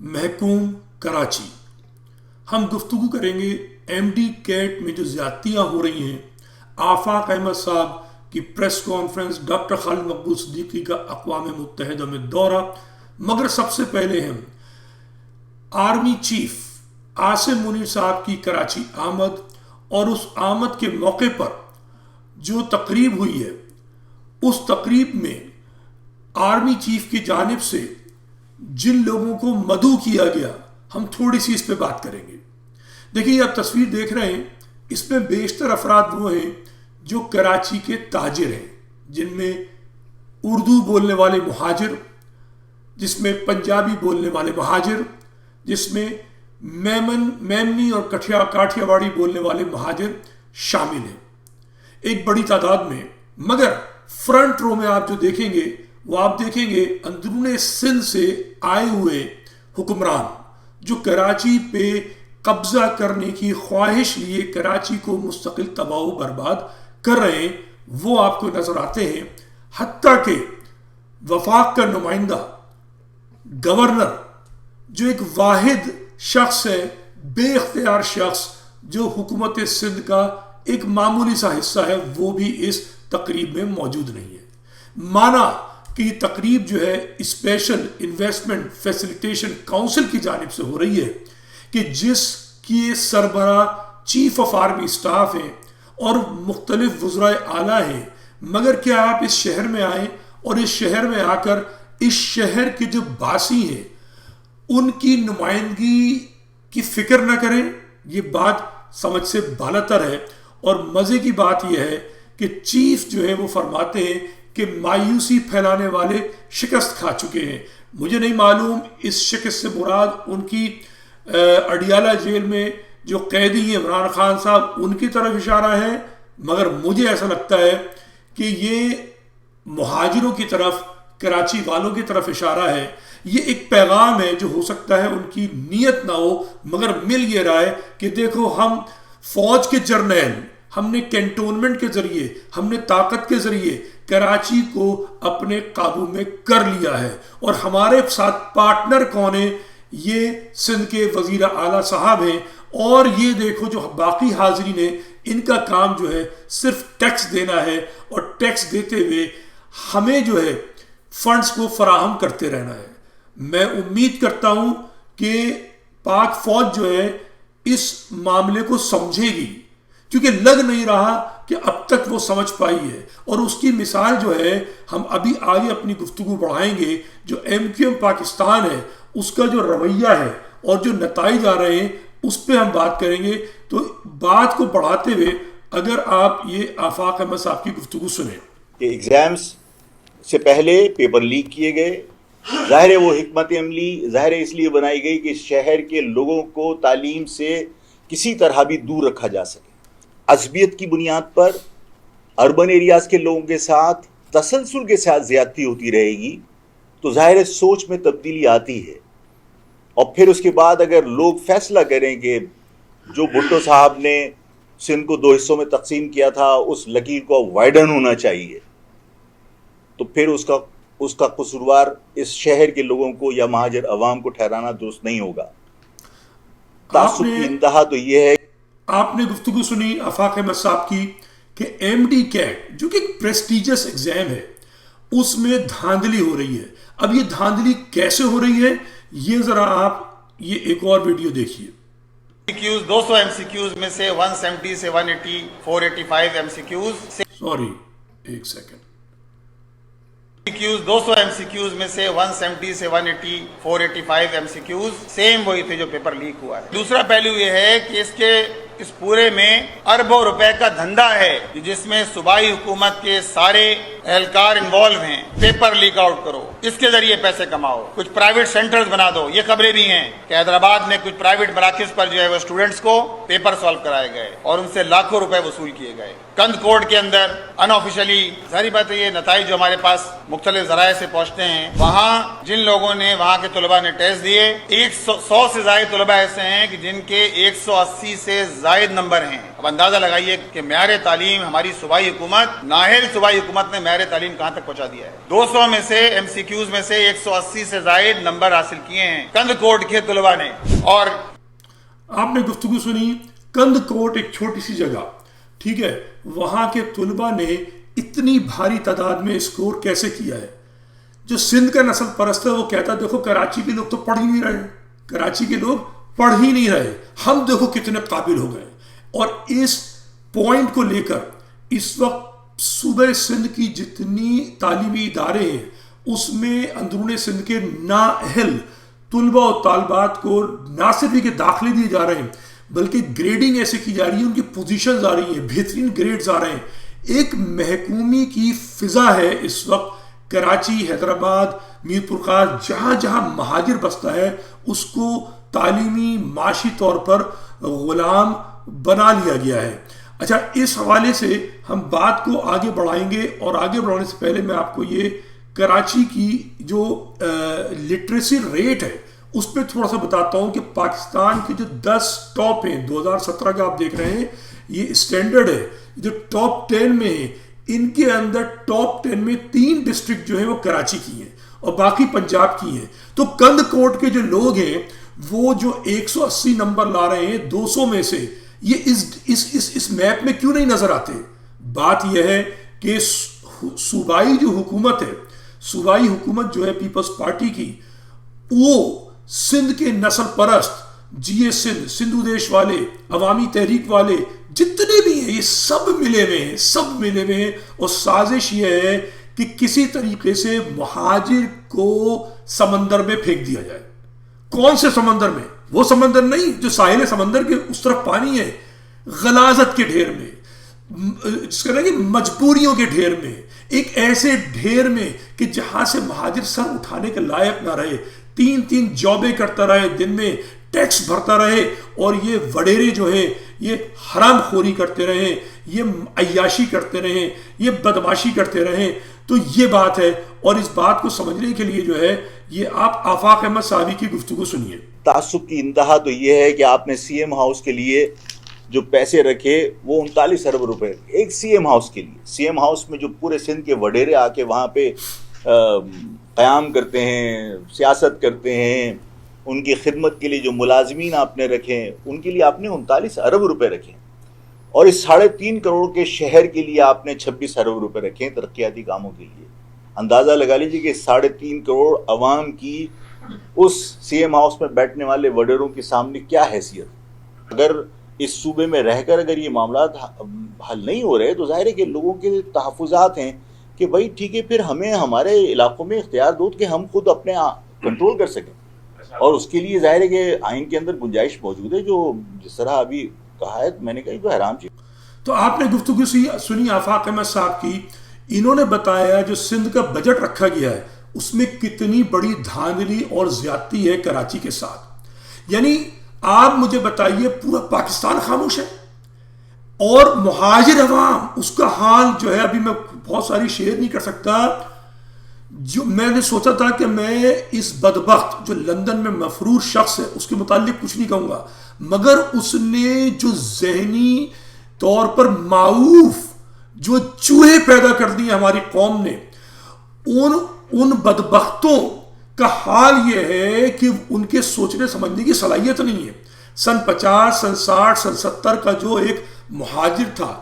محکوم کراچی۔ ہم گفتگو کریں گے ایم ڈی کیٹ میں جو زیادتیاں ہو رہی ہیں، آفاق احمد صاحب کی پریس کانفرنس، ڈاکٹر خالد مقبول صدیقی کا اقوام متحدہ میں دورہ۔ مگر سب سے پہلے ہم آرمی چیف عاصم منیر صاحب کی کراچی آمد اور اس آمد کے موقع پر جو تقریب ہوئی ہے، اس تقریب میں آرمی چیف کی جانب سے جن لوگوں کو مدعو کیا گیا، ہم تھوڑی سی اس پہ بات کریں گے۔ دیکھیے، آپ تصویر دیکھ رہے ہیں، اس میں بیشتر افراد وہ ہیں جو کراچی کے تاجر ہیں، جن میں اردو بولنے والے مہاجر، جس میں پنجابی بولنے والے مہاجر، جس میں میمنی اور کاٹھیا واڑی بولنے والے مہاجر شامل ہیں، ایک بڑی تعداد میں۔ مگر فرنٹ رو میں آپ جو دیکھیں گے وہ آپ دیکھیں گے اندرون سندھ سے آئے ہوئے حکمران جو کراچی پہ قبضہ کرنے کی خواہش لیے کراچی کو مستقل تباہ و برباد کر رہے ہیں، وہ آپ کو نظر آتے ہیں۔ حتیٰ کہ وفاق کا نمائندہ گورنر جو ایک واحد شخص ہے، بے اختیار شخص جو حکومت سندھ کا ایک معمولی سا حصہ ہے، وہ بھی اس تقریب میں موجود نہیں ہے۔ مانا کہ یہ تقریب جو ہے اسپیشل انویسٹمنٹ فیسیلیٹیشن کونسل کی جانب سے ہو رہی ہے، کہ جس کی سربراہ چیف آف آرمی اسٹاف ہیں اور مختلف وزرائے اعلیٰ ہیں۔ مگر کیا آپ اس شہر میں آئیں اور اس شہر میں آ کر اس شہر کے جو باسی ہیں ان کی نمائندگی کی فکر نہ کریں؟ یہ بات سمجھ سے بالاتر ہے۔ اور مزے کی بات یہ ہے کہ چیف جو ہے وہ فرماتے ہیں کہ مایوسی پھیلانے والے شکست کھا چکے ہیں۔ مجھے نہیں معلوم اس شکست سے مراد ان کی اڈیالہ جیل میں جو قیدی ہیں عمران خان صاحب، ان کی طرف اشارہ ہے، مگر مجھے ایسا لگتا ہے کہ یہ مہاجروں کی طرف، کراچی والوں کی طرف اشارہ ہے۔ یہ ایک پیغام ہے جو ہو سکتا ہے ان کی نیت نہ ہو، مگر مل یہ رہا ہے کہ دیکھو، ہم فوج کے جرنیل، ہم نے کینٹونمنٹ کے ذریعے، ہم نے طاقت کے ذریعے کراچی کو اپنے قابو میں کر لیا ہے، اور ہمارے ساتھ پارٹنر کون ہیں؟ یہ سندھ کے وزیر اعلیٰ صاحب ہیں۔ اور یہ دیکھو جو باقی حاضرین ہیں، ان کا کام جو ہے صرف ٹیکس دینا ہے، اور ٹیکس دیتے ہوئے ہمیں جو ہے فنڈز کو فراہم کرتے رہنا ہے۔ میں امید کرتا ہوں کہ پاک فوج جو ہے اس معاملے کو سمجھے گی، کیونکہ لگ نہیں رہا کہ اب تک وہ سمجھ پائی ہے۔ اور اس کی مثال جو ہے، ہم ابھی آگے اپنی گفتگو بڑھائیں گے، جو ایم کیو ایم پاکستان ہے اس کا جو رویہ ہے اور جو نتائج آ رہے ہیں اس پہ ہم بات کریں گے۔ تو بات کو بڑھاتے ہوئے اگر آپ یہ آفاق احمد صاحب کی گفتگو سنیں کہ ایگزامز سے پہلے پیپر لیک کیے گئے، ظاہر ہے وہ حکمت عملی ظاہر اس لیے بنائی گئی کہ شہر کے لوگوں کو تعلیم سے کسی طرح بھی دور رکھا جا سکے۔ عصبیت کی بنیاد پر اربن ایریاز کے لوگوں کے ساتھ تسلسل کے ساتھ زیادتی ہوتی رہے گی تو ظاہر ہے سوچ میں تبدیلی آتی ہے۔ اور پھر اس کے بعد اگر لوگ فیصلہ کریں کہ جو بھٹو صاحب نے سندھ کو 2 حصوں میں تقسیم کیا تھا اس لکیر کو وائڈن ہونا چاہیے، تو پھر اس کا قصوروار اس شہر کے لوگوں کو یا مہاجر عوام کو ٹھہرانا درست نہیں ہوگا۔ تعصب کی انتہا تو یہ ہے۔ آپ نے گفتگو سنی آفاق احمد صاحب کی کہ ایم ڈی کیٹ جو کہ ایک پریسٹیجس ایگزام ہے، اس میں دھاندلی ہو رہی ہے۔ اب یہ دھاندلی کیسے ہو رہی ہے، یہ ذرا آپ یہ ایک اور ویڈیو دیکھیے۔ 200 ایم سی کیوز میں سے 170 سے 180 485 ایم سی کیوز، سوری ایک سیکنڈ، 200 ایم سی کیوز میں سے 170 سے 180 485 ایم سی کیوز سیم وہی تھے جو پیپر لیک ہوا ہے۔ دوسرا پہلو یہ ہے کہ اس پورے میں اربوں روپے کا دھندا ہے، جس میں صوبائی حکومت کے سارے اہلکار انوالو ہیں۔ پیپر لیک آؤٹ کرو، اس کے ذریعے پیسے کماؤ، کچھ پرائیویٹ سینٹرز بنا دو۔ یہ خبریں بھی ہیں کہ حیدرآباد میں کچھ پرائیویٹ مراکز پر جو ہے وہ اسٹوڈنٹس کو پیپر سالو کرائے گئے اور ان سے لاکھوں روپے وصول کیے گئے۔ کند کوٹ کے اندر ان آفیشلی، ظاہری بات ہے یہ نتائج جو ہمارے پاس مختلف ذرائع سے پہنچتے ہیں، وہاں جن لوگوں نے وہاں کے طلباء نے ٹیسٹ دیے، 100 سے زائد طلباء ایسے ہیں کہ جن کے 180 سے زائد نمبر ہیں۔ اب اندازہ لگائیے کہ معیار تعلیم ہماری صوبائی حکومت، نااہل صوبائی حکومت نے معیار تعلیم کہاں تک پہنچا دیا ہے. 200 میں سے MCQs میں سے 180 سے زائد نمبر حاصل کیے ہیں کند کوٹ کے طلباء نے. اور آپ نے گفتگو سنی کند کوٹ ایک چھوٹی سی جگہ, ٹھیک ہے, وہاں کے طلباء نے اتنی بھاری تعداد میں اسکور کیسے کیا ہے. جو سندھ کا نسل پرست ہے وہ کہتا ہے دیکھو کراچی کے لوگ تو پڑھ ہی نہیں رہے, کراچی کے لوگ پڑھ ہی نہیں رہے, ہم دیکھو کتنے قابل ہو گئے. اور اس پوائنٹ کو لے کر اس وقت صوبہ سندھ کی جتنی تعلیمی ادارے ہیں اس میں اندرون سندھ کے نااہل طلباء و طالبات کو نہ صرف کہ داخلے دیے جا رہے ہیں بلکہ گریڈنگ ایسے کی جا رہی ہے, ان کی پوزیشنز آ رہی ہیں, بہترین گریڈز آ رہے ہیں. ایک محکومی کی فضا ہے اس وقت کراچی, حیدرآباد, میر پور خاص, جہاں جہاں مہاجر بستا ہے اس کو تعلیمی معاشی طور پر غلام بنا لیا گیا ہے. اچھا, اس حوالے سے ہم بات کو آگے بڑھائیں گے, اور آگے بڑھانے سے پہلے میں آپ کو یہ کراچی کی جو لٹریسی ریٹ ہے اس پہ تھوڑا سا بتاتا ہوں کہ پاکستان کے جو 10 ٹاپ ہیں 2017 کا آپ دیکھ رہے ہیں, یہ اسٹینڈرڈ ہے, جو ٹاپ 10 میں ہیں ان کے اندر ٹاپ 10 میں 3 ڈسٹرکٹ جو ہیں وہ کراچی کی ہیں اور باقی پنجاب کی ہیں. تو کند کوٹ کے جو لوگ ہیں وہ جو 180 نمبر لا رہے ہیں 200 میں سے, یہ اس میپ میں کیوں نہیں نظر آتے؟ بات یہ ہے کہ صوبائی جو حکومت ہے, صوبائی حکومت جو ہے پیپلز پارٹی کی, وہ سندھ کے نسل پرست, جی اے سندھ, سندھو دیش والے, عوامی تحریک والے جتنے بھی ہیں یہ سب ملے ہوئے ہیں, سب ملے ہوئے ہیں. اور سازش یہ ہے کہ کسی طریقے سے مہاجر کو سمندر میں پھینک دیا جائے. کون سے سمندر میں؟ وہ سمندر نہیں جو ساحل سمندر کے اس طرف پانی ہے, غلاظت کے ڈھیر میں, جس کا کہ مجبوریوں کے ڈھیر میں, ایک ایسے ڈھیر میں کہ جہاں سے مہاجر سر اٹھانے کے لائق نہ رہے, 3 جابیں کرتا رہے, دن میں ٹیکس بھرتا رہے, اور یہ وڈیرے جو ہیں یہ حرام خوری کرتے رہیں, یہ عیاشی کرتے رہیں, یہ بدماشی کرتے رہیں. تو یہ بات ہے, اور اس بات کو سمجھنے کے لیے جو ہے یہ آپ آفاق احمد صاحبی کی گفتگو سنیے. تعصب کی انتہا تو یہ ہے کہ آپ نے سی ایم ہاؤس کے لیے جو پیسے رکھے وہ 39 ارب روپے ایک سی ایم ہاؤس کے لیے. سی ایم ہاؤس میں جو پورے سندھ کے وڈیرے آ کے وہاں پہ قیام کرتے ہیں, سیاست کرتے ہیں, ان کی خدمت کے لیے جو ملازمین آپ نے رکھے ہیں ان کے لیے آپ نے 39 ارب روپے رکھے, اور اس 3.5 کروڑ کے شہر کے لیے آپ نے 26 ارب روپے رکھے ہیں ترقیاتی کاموں کے لیے. اندازہ لگا لیجیے کہ 3.5 کروڑ عوام کی اس سی ایم ہاؤس میں بیٹھنے والے وڈیروں کے سامنے کیا حیثیت. اگر اس صوبے میں رہ کر اگر یہ معاملات حل نہیں ہو رہے تو ظاہر ہے کہ لوگوں کے تحفظات ہیں کہ بھائی ٹھیک ہے, پھر ہمیں ہمارے علاقوں میں اختیار دو کہ ہم خود اپنے کنٹرول کر سکیں, اور اس کے لیے ظاہر ہے کہ آئین کے اندر گنجائش موجود ہے. جو جس طرح ابھی کہا ہے میں نے کہا تو حیران چیز. تو آپ نے گفتگو سنی آفاق احمد صاحب کی, انہوں نے بتایا جو سندھ کا بجٹ رکھا گیا ہے اس میں کتنی بڑی دھاندلی اور زیادتی ہے کراچی کے ساتھ. یعنی آپ مجھے بتائیے پورا پاکستان خاموش ہے, اور مہاجر عوام اس کا حال جو ہے ابھی میں بہت ساری شیئر نہیں کر سکتا. جو میں نے سوچا تھا کہ میں اس بدبخت جو لندن میں مفرور شخص ہے اس کے متعلق کچھ نہیں کہوں گا, مگر اس نے جو ذہنی طور پر معوف جو چوہے پیدا کر دیے ہماری قوم نے, ان بدبختوں کا حال یہ ہے کہ ان کے سوچنے سمجھنے کی صلاحیت نہیں ہے. سن 50, سن 60, سن 70 کا جو ایک مہاجر تھا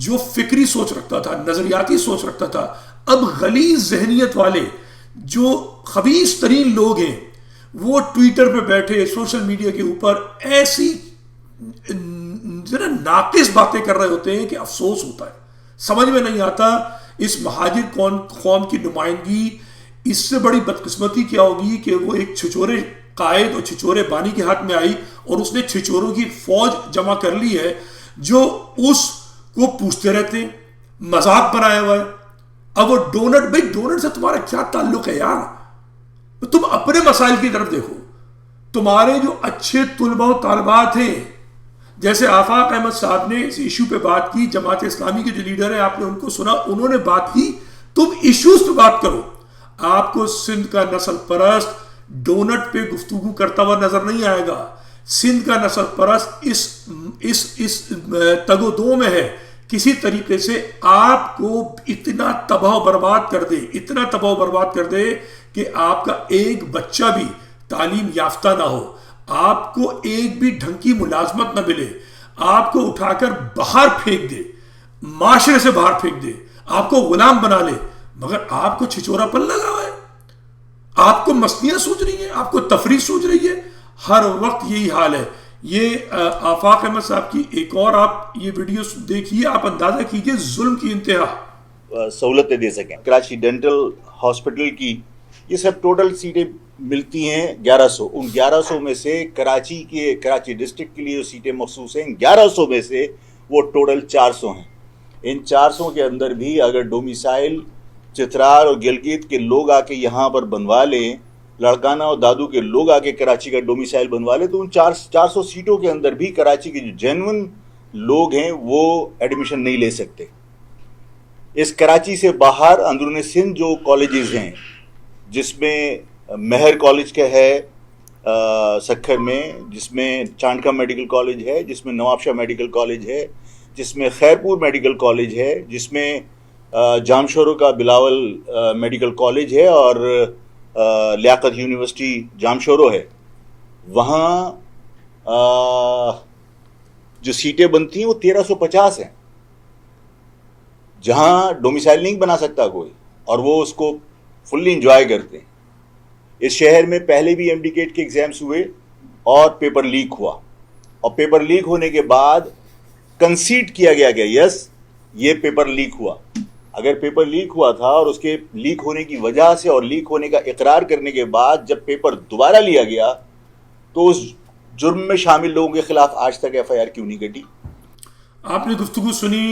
جو فکری سوچ رکھتا تھا, نظریاتی سوچ رکھتا تھا, اب غلیظ ذہنیت والے جو خبیث ترین لوگ ہیں وہ ٹویٹر پہ بیٹھے, سوشل میڈیا کے اوپر ایسی ذرا ناقص باتیں کر رہے ہوتے ہیں کہ افسوس ہوتا ہے. سمجھ میں نہیں آتا اس مہاجر قوم کی نمائندگی, اس سے بڑی بدقسمتی کیا ہوگی کہ وہ ایک چھچورے قائد اور چھچورے بانی کے ہاتھ میں آئی اور اس نے چھچوروں کی فوج جمع کر لی ہے جو اس کو پوچھتے رہتے ہیں, مذاق بنایا ہوا ہے. اب وہ ڈونٹ, بھائی ڈونٹ سے تمہارا کیا تعلق ہے یار؟ تم اپنے مسائل کی طرف دیکھو. تمہارے جو اچھے طلباء و طالبات ہیں, جیسے آفاق احمد صاحب نے اس ایشو پہ بات کی, جماعت اسلامی کے جو لیڈر ہیں آپ نے ان کو سنا, انہوں نے بات کی. تم ایشوز پہ بات کرو. آپ کو سندھ کا نسل پرست ڈونٹ پہ گفتگو کرتا ہوا نظر نہیں آئے گا. سندھ کا نسل پرست اس تگ و دو میں ہے کسی طریقے سے آپ کو اتنا تباہ و برباد کر دے، اتنا تباہ و برباد کر دے کہ آپ کا ایک بچہ بھی تعلیم یافتہ نہ ہو، آپ کو ایک بھی ڈھنگ کی ملازمت نہ ملے، آپ کو اٹھا کر باہر پھینک دے، معاشرے سے باہر پھینک دے، آپ کو غلام بنا لے، مگر آپ کو چھچورا پن لگا ہوا ہے، آپ کو مستیاں سوچ رہی ہیں، آپ کو تفریح سوچ رہی ہے، ہر وقت یہی حال ہے۔ یہ آفاق احمد صاحب کی ایک اور آپ یہ ویڈیو دیکھیے، آپ اندازہ کیجئے ظلم کی انتہا۔ سہولتیں دے سکیں۔ کراچی ڈینٹل ہاسپٹل کی یہ سب ٹوٹل سیٹیں ملتی ہیں 1100، ان 1100 میں سے کراچی ڈسٹرکٹ کے لیے جو سیٹیں مخصوص ہیں 1100 میں سے وہ ٹوٹل 400 ہیں۔ ان 400 کے اندر بھی اگر ڈومیسائل چترال اور گلگت کے لوگ آ کے یہاں پر بنوا لیں، لڑکانہ اور دادو کے لوگ آ کے کراچی کا ڈومیسائل بنوا لیں، تو ان 400 سیٹوں کے اندر بھی کراچی کے جو جینون لوگ ہیں وہ ایڈمیشن نہیں لے سکتے۔ اس کراچی سے باہر اندرون سندھ جو کالجز ہیں، جس میں مہر کالج کا ہے سکھر میں، جس میں چانڈکا میڈیکل کالج ہے، جس میں نواب شاہ میڈیکل کالج ہے، جس میں خیرپور میڈیکل کالج ہے، جس میں جامشورو کا بلاول میڈیکل کالج ہے اور لیاقت یونیورسٹی جامشورو ہے، وہاں جو سیٹیں بنتی ہیں وہ 1350 ہیں، جہاں ڈومیسائل نہیں بنا سکتا کوئی، اور وہ اس کو فلی انجوائے کرتے ہیں۔ اس شہر میں پہلے بھی ایم ڈی کیٹ کے ایگزامس ہوئے اور پیپر لیک ہوا، اور پیپر لیک ہونے کے بعد کنسیڈ کیا گیا کہ یس یہ پیپر لیک ہوا۔ اگر پیپر لیک ہوا تھا اور اس کے لیک ہونے کی وجہ سے اور لیک ہونے کا اقرار کرنے کے بعد جب پیپر دوبارہ لیا گیا تو اس جرم میں شامل لوگوں کے خلاف آج تک ایف آئی آر کیوں نہیں کٹی؟ آپ نے گفتگو سنی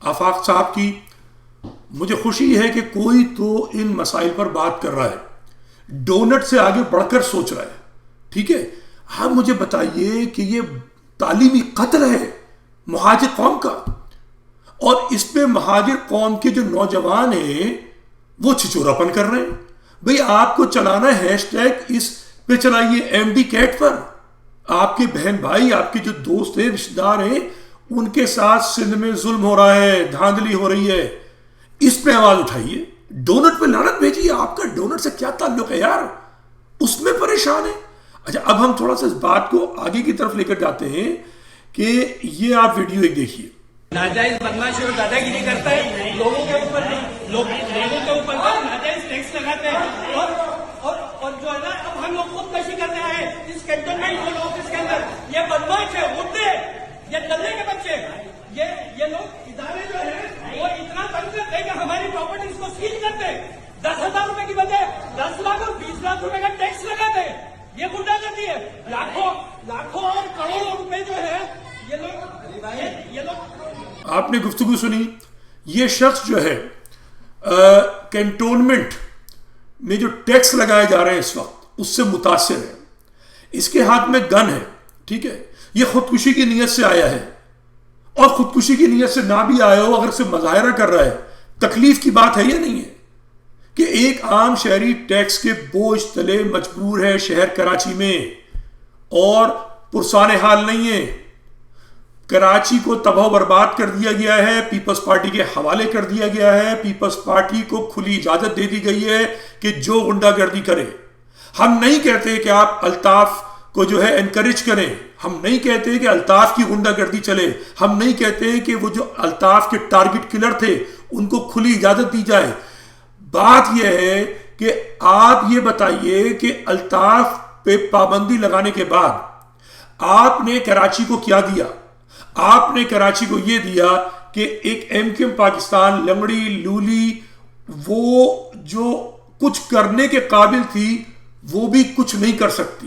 آفاق صاحب کی، مجھے خوشی ہے کہ کوئی تو ان مسائل پر بات کر رہا ہے، ڈونٹ سے آگے بڑھ کر سوچ رہا ہے، ٹھیک ہے؟ ہاں مجھے بتائیے کہ یہ تعلیمی قتل ہے مہاجر قوم کا، اور اس پہ مہاجر قوم کے جو نوجوان ہیں وہ چھچورا پن کر رہے ہیں۔ بھئی آپ کو چلانا ہے ہیش ٹیگ، اس پہ چلائیے ایم ڈی کیٹ پر، آپ کے بہن بھائی، آپ کے جو دوست ہیں، رشتہ دار ہیں، ان کے ساتھ سندھ میں ظلم ہو رہا ہے، دھاندلی ہو رہی ہے، اس پہ آواز اٹھائیے، ڈونٹ پہ لعنت بھیجیے۔ آپ کا ڈونٹ سے کیا تعلق ہے یار؟ اس میں پریشان ہے۔ اچھا اب ہم تھوڑا سا اس بات کو آگے کی طرف لے کر جاتے ہیں کہ یہ آپ ویڈیو ایک دیکھیے۔ ناجائز بدماشی اور دادا گیری کرتا ہے، لوگوں کے اوپر ناجائز ٹیکس لگاتے ہیں، اور جو ہے نا اب ہم لوگ خودکشی کرنے آئے اس کنٹونمنٹ زون آفس کے اندر۔ یہ بدماش ہے، غڈے، یہ دلے کے بچے، یہ لوگ ادارے جو ہیں وہ اتنا تنگ کرتے ہیں کہ ہماری پراپرٹیز کو سیل کرتے ہیں، 10,000 روپے کی بجائے 10 لاکھ اور 20 لاکھ روپے کا ٹیکس لگاتے ہیں۔ یہ غنڈا گردی ہے، لاکھوں اور کروڑوں روپے جو ہے یہ لوگ آپ نے گفتگو سنی۔ یہ شخص جو ہے کینٹونمنٹ میں جو ٹیکس لگائے جا رہے ہیں اس وقت اس سے متاثر ہے، اس کے ہاتھ میں گن ہے، ٹھیک ہے؟ یہ خودکشی کی نیت سے آیا ہے، اور خودکشی کی نیت سے نہ بھی آیا ہو، اگر سے مظاہرہ کر رہا ہے، تکلیف کی بات ہے یا نہیں ہے کہ ایک عام شہری ٹیکس کے بوجھ تلے مجبور ہے شہر کراچی میں، اور پرسان حال نہیں ہے۔ کراچی کو تباہ و برباد کر دیا گیا ہے، پیپلز پارٹی کے حوالے کر دیا گیا ہے، پیپلز پارٹی کو کھلی اجازت دے دی گئی ہے کہ جو غنڈہ گردی کرے۔ ہم نہیں کہتے کہ آپ الطاف کو جو ہے انکریج کریں، ہم نہیں کہتے کہ الطاف کی غنڈہ گردی چلے، ہم نہیں کہتے کہ وہ جو الطاف کے ٹارگٹ کلر تھے ان کو کھلی اجازت دی جائے۔ بات یہ ہے کہ آپ یہ بتائیے کہ الطاف پہ پابندی لگانے کے بعد آپ نے کراچی کو کیا دیا؟ آپ نے کراچی کو یہ دیا کہ ایک ایم کیو ایم پاکستان لنگڑی لولی، وہ جو کچھ کرنے کے قابل تھی وہ بھی کچھ نہیں کر سکتی۔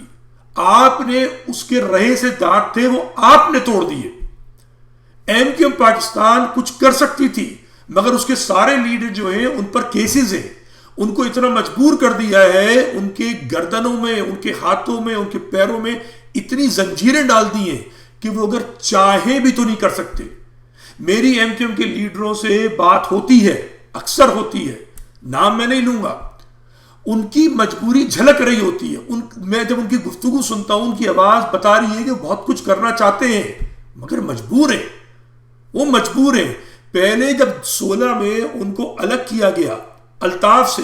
آپ نے اس کے رہے سے دانت تھے وہ آپ نے توڑ دیے۔ ایم کیو ایم پاکستان کچھ کر سکتی تھی، مگر اس کے سارے لیڈر جو ہیں ان پر کیسز ہیں، ان کو اتنا مجبور کر دیا ہے، ان کے گردنوں میں، ان کے ہاتھوں میں، ان کے پیروں میں اتنی زنجیریں ڈال دی ہیں کہ وہ اگر چاہے بھی تو نہیں کر سکتے۔ میری ایم کیو ایم کے لیڈروں سے بات ہوتی ہے، اکثر ہوتی ہے، نام میں نہیں لوں گا، ان کی مجبوری جھلک رہی ہوتی ہے۔ میں جب ان کی گفتگو سنتا ہوں، ان کی آواز بتا رہی ہے کہ بہت کچھ کرنا چاہتے ہیں مگر مجبور ہیں۔ وہ مجبور ہیں. پہلے جب 16 میں ان کو الگ کیا گیا الطاف سے,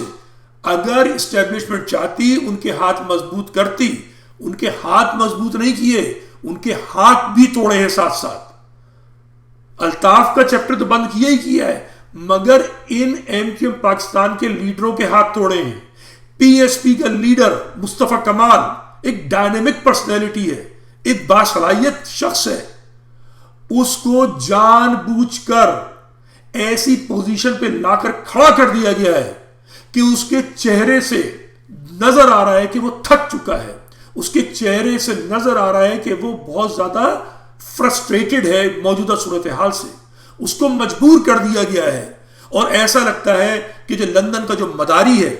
اگر اسٹیبلشمنٹ چاہتی ان کے ہاتھ مضبوط کرتی, ان کے ہاتھ مضبوط نہیں کیے, ان کے ہاتھ بھی توڑے ہیں ساتھ ساتھ. الطاف کا چیپٹر تو بند کیا ہی کیا ہے, مگر ان ایم کیو ایم پاکستان کے لیڈروں کے ہاتھ توڑے ہیں. پی ایس پی کا لیڈر مصطفیٰ کمال ایک ڈائنامک پرسنالٹی ہے, ایک باصلاحیت شخص ہے, اس کو جان بوجھ کر ایسی پوزیشن پہ لا کر کھڑا کر دیا گیا ہے کہ اس کے چہرے سے نظر آ رہا ہے کہ وہ تھک چکا ہے, اس کے چہرے سے نظر آ رہا ہے کہ وہ بہت زیادہ فرسٹریٹڈ ہے موجودہ صورتحال سے. اس کو مجبور کر دیا گیا ہے, اور ایسا لگتا ہے کہ جو لندن کا جو مداری ہے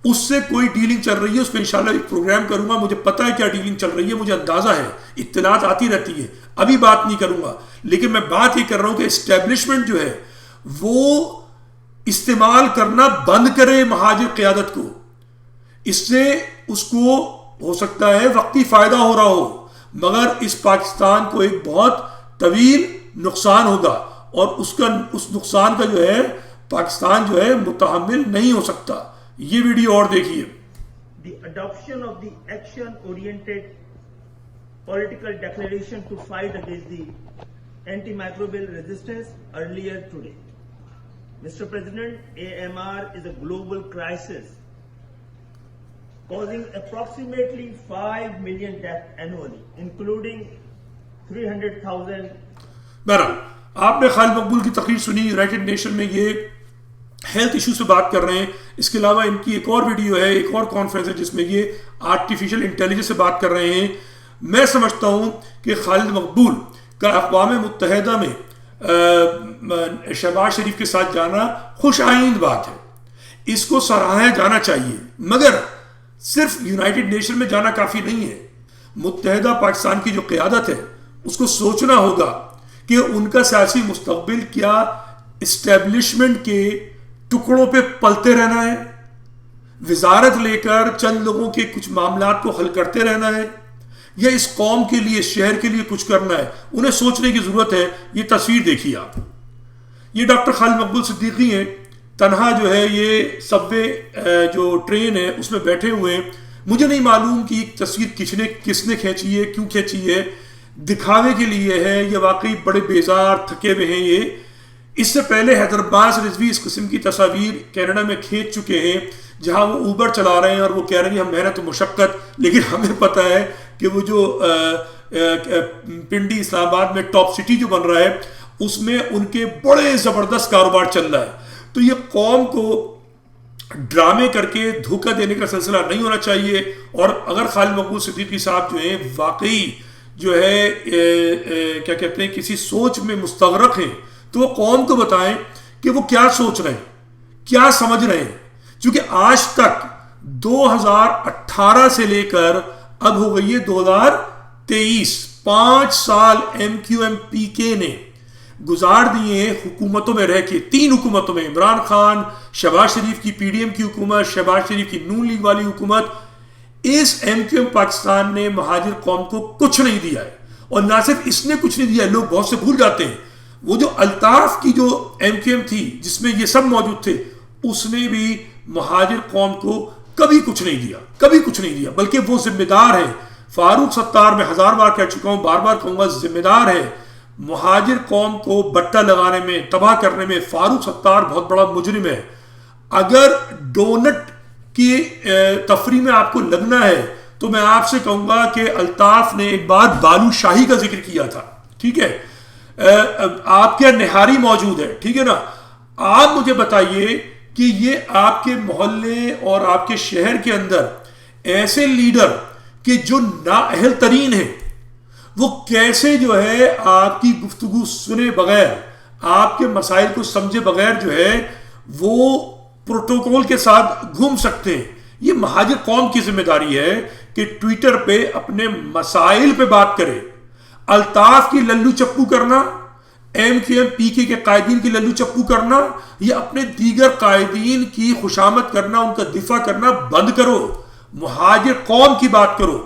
اس سے کوئی ڈیلنگ چل رہی ہے. اس پہ انشاءاللہ ایک پروگرام کروں گا, مجھے پتہ ہے کیا ڈیلنگ چل رہی ہے, مجھے اندازہ ہے, اطلاعات آتی رہتی ہے, ابھی بات نہیں کروں گا. لیکن میں بات یہ کر رہا ہوں کہ اسٹیبلشمنٹ جو ہے وہ استعمال کرنا بند کرے مہاجر قیادت کو. اس سے اس کو ہو سکتا ہے وقتی فائدہ ہو رہا ہو, مگر اس پاکستان کو ایک بہت طویل نقصان ہوگا, اور اس نقصان کا جو ہے پاکستان جو ہے متحمل نہیں ہو سکتا. یہ ویڈیو اور دیکھیے. The adoption of the action-oriented political declaration to fight against the antimicrobial resistance earlier today. Mr. President, AMR is a global crisis causing approximately 5 million deaths annually, including 300,000. بہرحال آپ نے خالد مقبول کی تقریر سنی, یونائٹڈ نیشن میں یہ health issue سے بات کر رہے ہیں. اس کے علاوہ ان کی ایک اور ویڈیو ہے, ایک اور کانفرنس ہے جس میں یہ آرٹیفیشل انٹیلیجنس سے بات کر رہے ہیں. میں سمجھتا ہوں کہ خالد مقبول کا اقوام متحدہ میں شہباز شریف کے ساتھ جانا خوش آئند بات ہے, اس کو سراہا جانا چاہیے, مگر صرف یونائٹڈ نیشن میں جانا کافی نہیں ہے. متحدہ پاکستان کی جو قیادت ہے اس کو سوچنا ہوگا کہ ان کا سیاسی مستقبل کیا اسٹیبلشمنٹ کے ٹکڑوں پہ پلتے رہنا ہے, وزارت لے کر چند لوگوں کے کچھ معاملات کو حل کرتے رہنا ہے, یا اس قوم کے لیے, شہر کے لیے کچھ کرنا ہے. انہیں سوچنے کی ضرورت ہے. یہ تصویر دیکھیے آپ, یہ ڈاکٹر خالد مقبول صدیقی ہیں, تنہا جو ہے یہ سب وے جو ٹرین ہے اس میں بیٹھے ہوئے ہیں. مجھے نہیں معلوم کہ یہ تصویر کس نے کھینچی ہے, کیوں کھینچی ہے, دکھاوے کے لیے ہے یا واقعی بڑے بیزار تھکے ہوئے ہیں یہ. اس سے پہلے حیدر عباس رضوی اس قسم کی تصاویر کینیڈا میں کھینچ چکے ہیں, جہاں وہ اوبر چلا رہے ہیں اور وہ کہہ رہے ہیں ہم محنت و مشقت, لیکن ہمیں پتہ ہے کہ وہ جو پنڈی اسلام آباد میں ٹاپ سٹی جو بن رہا ہے اس میں ان کے بڑے زبردست کاروبار چل رہا ہے. تو یہ قوم کو ڈرامے کر کے دھوکہ دینے کا سلسلہ نہیں ہونا چاہیے. اور اگر خالد مقبول صدیقی صاحب جو ہیں واقعی جو ہے کیا کہتے ہیں کسی سوچ میں مستغرق ہیں, تو وہ قوم کو بتائیں کہ وہ کیا سوچ رہے ہیں, کیا سمجھ رہے ہیں. چونکہ آج تک 2018 سے لے کر اب ہو گئی ہے 2023, 5 سال ایم کیو ایم پی کے نے گزار دیے حکومتوں میں رہ کے, 3 حکومتوں میں, عمران خان, شہباز شریف کی پی ڈی ایم کی حکومت, شہباز شریف کی نون لیگ والی حکومت. اس ایم کیو ایم پاکستان نے مہاجر قوم کو کچھ نہیں دیا ہے. اور نہ صرف اس نے کچھ نہیں دیا ہے, لوگ بہت سے بھول جاتے ہیں, وہ جو الطاف کی جو ایم کیو ایم تھی جس میں یہ سب موجود تھے, اس نے بھی مہاجر قوم کو کبھی کچھ نہیں دیا, کبھی کچھ نہیں دیا. بلکہ وہ ذمہ دار ہے. فاروق ستار میں 1000 بار کہہ چکا ہوں, بار بار کہوں گا, ذمہ دار ہے مہاجر قوم کو بٹا لگانے میں, تباہ کرنے میں. فاروق ستار بہت بڑا مجرم ہے. اگر ڈونٹ کی تفریح میں آپ کو لگنا ہے تو میں آپ سے کہوں گا کہ الطاف نے ایک بار بالو شاہی کا ذکر کیا تھا, ٹھیک ہے, آپ کے نہاری موجود ہے, ٹھیک ہے نا. آپ مجھے بتائیے کہ یہ آپ کے محلے اور آپ کے شہر کے اندر ایسے لیڈر کہ جو نااہل ترین ہیں, وہ کیسے جو ہے آپ کی گفتگو سنے بغیر, آپ کے مسائل کو سمجھے بغیر جو ہے وہ پروٹوکول کے ساتھ گھوم سکتے ہیں. یہ مہاجر قوم کی ذمہ داری ہے کہ ٹویٹر پہ اپنے مسائل پہ بات کرے. الطاف کی للو چپو کرنا, ایم کیو ایم پی کے قائدین کی للو چپو کرنا, یا اپنے دیگر قائدین کی خوشامد کرنا, ان کا دفاع کرنا بند کرو. مہاجر قوم کی بات کرو,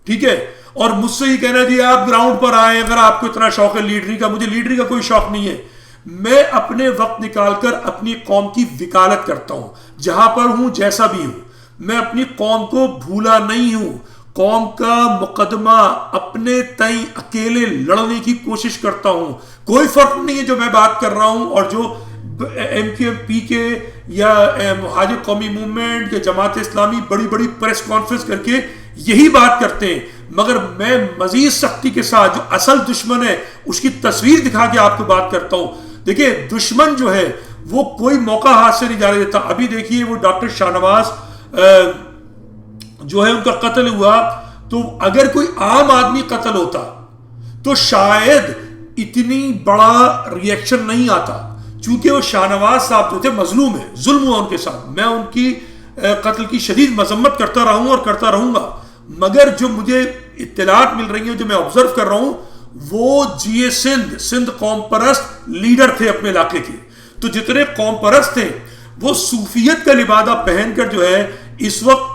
ٹھیک ہے. اور مجھ سے ہی کہنا جی آپ گراؤنڈ پر آئیں اگر آپ کو اتنا شوق ہے لیڈری کا. مجھے لیڈری کا کوئی شوق نہیں ہے. میں اپنے وقت نکال کر اپنی قوم کی وکالت کرتا ہوں جہاں پر ہوں جیسا بھی ہوں. میں اپنی قوم کو بھولا نہیں ہوں. قوم کا مقدمہ اپنے تئیں اکیلے لڑنے کی کوشش کرتا ہوں. کوئی فرق نہیں ہے جو میں بات کر رہا ہوں اور جو ایم کیو ایم پی کے یا مہاجر قومی موومنٹ یا جماعت اسلامی بڑی بڑی پریس کانفرنس کر کے یہی بات کرتے ہیں. مگر میں مزید سختی کے ساتھ جو اصل دشمن ہے اس کی تصویر دکھا کے آپ کو بات کرتا ہوں. دیکھیں دشمن جو ہے وہ کوئی موقع ہاتھ سے نہیں جانے دیتا. ابھی دیکھیے وہ ڈاکٹر شاہ نواز جو ہے ان کا قتل ہوا, تو اگر کوئی عام آدمی قتل ہوتا تو شاید اتنی بڑا ری ایکشن نہیں آتا. چونکہ وہ شاہ نواز صاحب جو تھے مظلوم ہیں, ظلم ہوا ان کے ساتھ. میں ان کی قتل کی شدید مذمت کرتا رہا ہوں اور کرتا رہوں گا. مگر جو مجھے اطلاعات مل رہی ہیں جو میں آبزرو کر رہا ہوں وہ جی اے سندھ قوم پرست لیڈر تھے اپنے علاقے کے. تو جتنے قوم پرست تھے وہ صوفیت کا لبادہ پہن کر جو ہے اس وقت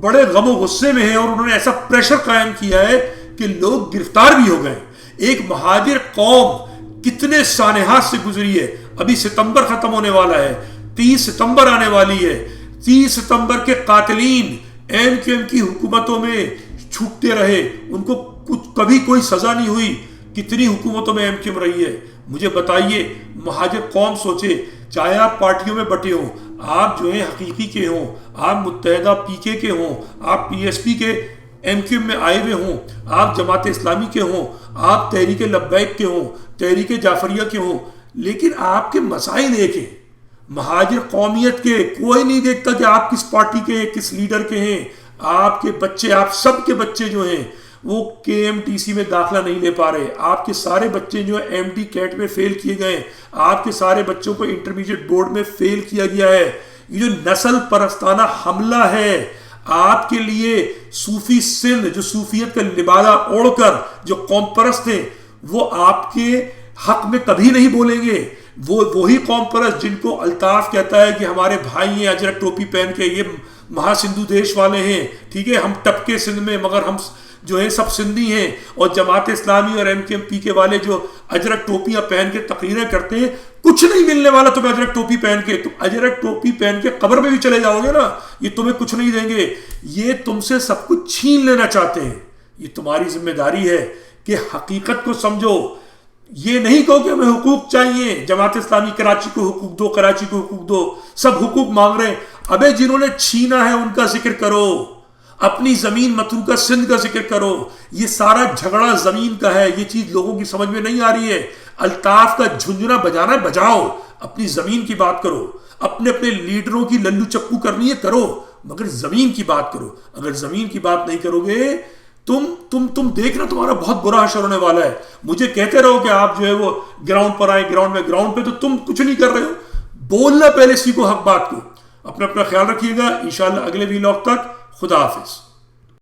بڑے غم و غصے میں ہیں اور انہوں نے ایسا پریشر قائم کیا ہے کہ لوگ گرفتار بھی ہو گئے. ایک مہاجر قوم کتنے سانحات سے گزری ہے. ابھی ستمبر ختم ہونے والا ہے, 30 ستمبر آنے والی ہے. 30 ستمبر کے قاتلین ایم کیو ایم کی حکومتوں میں چھوٹتے رہے, ان کو کبھی کوئی سزا نہیں ہوئی. کتنی حکومتوں میں ایم کیو ایم رہی ہے. مجھے بتائیے مہاجر قوم سوچے, چاہے آپ پارٹیوں میں بٹے ہوں, آپ جو ہیں حقیقی کے ہوں, آپ متحدہ پی کے ہوں, آپ پی ایس پی کے ایم کیو ایم میں آئے ہوئے ہوں, آپ جماعت اسلامی کے ہوں, آپ تحریک لبیک کے ہوں, تحریک جعفریہ کے ہوں, لیکن آپ کے مسائل ایک ہیں. مہاجر قومیت کے کوئی نہیں دیکھتا کہ آپ کس پارٹی کے ہیں, کس لیڈر کے ہیں. آپ کے بچے, آپ سب کے بچے جو ہیں وہ کے ایم ٹی سی میں داخلہ نہیں لے پا رہے. آپ کے سارے بچے جو ہیں ایم ڈی کیٹ میں فیل کیے گئے. آپ کے سارے بچوں کو انٹرمیڈیٹ بورڈ میں فیل کیا گیا ہے. یہ جو نسل پرستانہ حملہ ہے آپ کے لیے, صوفی سندھ جو صوفیت کا لبادہ اوڑھ کر جو قوم پرست ہیں وہ آپ کے حق میں کبھی نہیں بولیں گے. وہ وہی قوم پرست جن کو الطاف کہتا ہے کہ ہمارے بھائی ہیں اجرک ٹوپی پہن کے, یہ مہا سندھو دیش والے ہیں, ٹھیک ہے, ہم ٹپکے سندھ میں مگر ہم جو ہے سب سندھی ہیں. اور جماعت اسلامی اور ایم کے ایم پی کے والے جو اجرک ٹوپیاں پہن کے تقریریں کرتے ہیں, کچھ نہیں ملنے والا تمہیں اجرک ٹوپی پہن کے. تم اجرک ٹوپی پہن کے قبر میں بھی چلے جاؤ گے نا, یہ تمہیں کچھ نہیں دیں گے. یہ تم سے سب کچھ چھین لینا چاہتے ہیں. یہ تمہاری ذمہ داری ہے کہ حقیقت کو سمجھو. یہ نہیں کہو کہ ہمیں حقوق چاہیے, جماعت اسلامی کراچی کو حقوق دو, کراچی کو حقوق دو, سب حقوق مانگ رہے ہیں. ابے جنہوں نے چھینا ہے ان کا ذکر کرو, اپنی زمین متروکہ سندھ کا ذکر کرو. یہ سارا جھگڑا زمین کا ہے, یہ چیز لوگوں کی سمجھ میں نہیں آ رہی ہے. الطاف کا جھنجھنا بجانا ہے بجاؤ, اپنی زمین کی بات کرو. اپنے اپنے لیڈروں کی للو چپو کرنی ہے کرو, مگر زمین کی بات کرو. اگر زمین کی بات نہیں کرو گے تم دیکھنا تمہارا بہت برا حشر ہونے والا ہے. مجھے کہتے رہو کہ آپ جو ہے وہ گراؤنڈ پر آئے, گراؤنڈ پہ تو تم کچھ نہیں کر رہے ہو. بولنا پہلے سیکھو حق بات کو. اپنا خیال رکھیے گا. انشاءاللہ اگلے ویلاگ تک خدا حافظ.